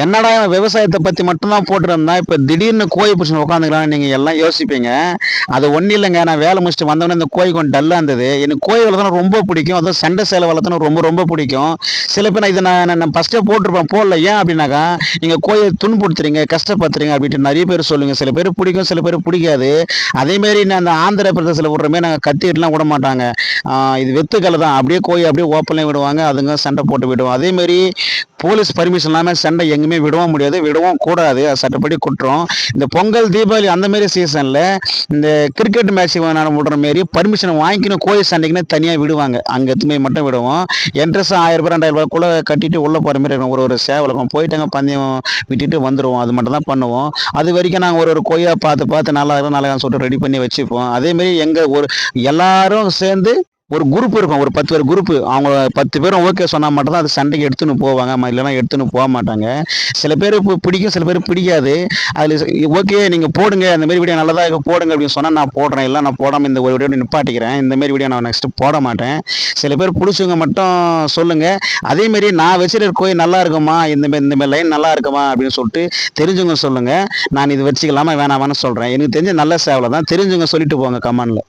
என்னடா இவன் விவசாயத்தை பத்தி மட்டும்தான் போட்டுருந்தா இப்ப திடீர்னு கோழி பிடிச்சி உட்காந்துக்கலாம் நீங்க எல்லாம் யோசிப்பீங்க. அது ஒன்றும் இல்லைங்க. நான் வேலை முடிச்சுட்டு வந்தோடனே இந்த கோழி கொஞ்சம் டல்லா இருந்தது. எனக்கு கோழி வளர்த்தணும் ரொம்ப பிடிக்கும். அதுவும் சண்டை சேலை வளர்த்தணும் ரொம்ப ரொம்ப பிடிக்கும். சில பேர் இதை நான் ஃபர்ஸ்டே போட்டிருப்பேன், போடல. ஏன் அப்படின்னாக்கா, நீங்க கோழியை துன்புறுத்துறீங்க, கஷ்டப்படுத்துறீங்க அப்படின்ட்டு நிறைய பேர் சொல்லுங்க. சில பேர் பிடிக்கும், சில பேர் பிடிக்காது. அதே மாதிரி நான் அந்த ஆந்திர பிரதேசத்தில் விடுற மாதிரி நாங்கள் கத்திட்டுலாம் விட மாட்டாங்க. இது வெத்துக்களை தான், அப்படியே கோழி அப்படியே ஓப்பன்லேயே விடுவாங்க. அதுங்க சண்டை போட்டு விடுவோம். அதே மாதிரி போலீஸ் பர்மிஷன் இல்லாமல் சண்டை எங்கேயுமே விடவும் முடியாது, விடவும் கூடாது. அது சட்டப்படி குற்றம். இந்த பொங்கல், தீபாவளி அந்த மாதிரி சீசனில் இந்த கிரிக்கெட் மேட்ச் விடுற மாரி பர்மிஷன் வாங்கிக்கணும். கோயில் சண்டைக்குன்னு தனியாக விடுவாங்க. அங்கே எத்துமே மட்டும் விடுவோம். என்ட்ரன்ஸ் 1000 ரூபாய் 2000 ரூபாய்க்குள்ளே கட்டிட்டு உள்ளே போகிற மாதிரி இருக்கும். ஒரு சேவலுக்கும் போயிட்டாங்க பந்தயம் விட்டுட்டு வந்துடுவோம். அது மட்டும் தான் பண்ணுவோம். அது வரைக்கும் நாங்கள் ஒரு கோயிலாக பார்த்து நல்லா இருக்கும் நல்லா சொல்லிட்டு ரெடி பண்ணி வச்சுப்போம். அதேமாரி எங்கள் ஒரு எல்லாரும் சேர்ந்து ஒரு குரூப் இருக்கும். ஒரு 10 பேர் குரூப். அவங்க 10 பேரும் ஓகே சொன்னா மட்டும் தான் அது சண்டைக்கு எடுத்துன்னு போவாங்க. இல்லைன்னா எடுத்துன்னு போக மாட்டாங்க. சில பேர் பிடிக்கும், சில பேர் பிடிக்காது. அதில் ஓகே நீங்கள் போடுங்க, இந்த மாதிரி வீடியோ நல்லதாக இருக்கும் போடுங்க அப்படின்னு சொன்னால் நான் போடுறேன். இல்லை நான் போடாமல் இந்த ஒரு வீடியோ நிப்பாட்டிக்கிறேன். இந்த மாதிரி வீடியோ நான் நெக்ஸ்ட் போட மாட்டேன். சில பேர் பிடிச்சவங்க மட்டும் சொல்லுங்க. அதேமாரி நான் வச்சிருக்க கோயில் நல்லா இருக்குமா, இந்த மாதிரி லைன் நல்லா இருக்குமா அப்படின்னு சொல்லிட்டு தெரிஞ்சவங்க சொல்லுங்க. நான் இது வச்சுக்கலாமா வேணாமான்னு சொல்கிறேன். எனக்கு தெரிஞ்ச நல்ல சேவலை தான். தெரிஞ்சவங்க சொல்லிட்டு போங்க கமெண்ட்ல.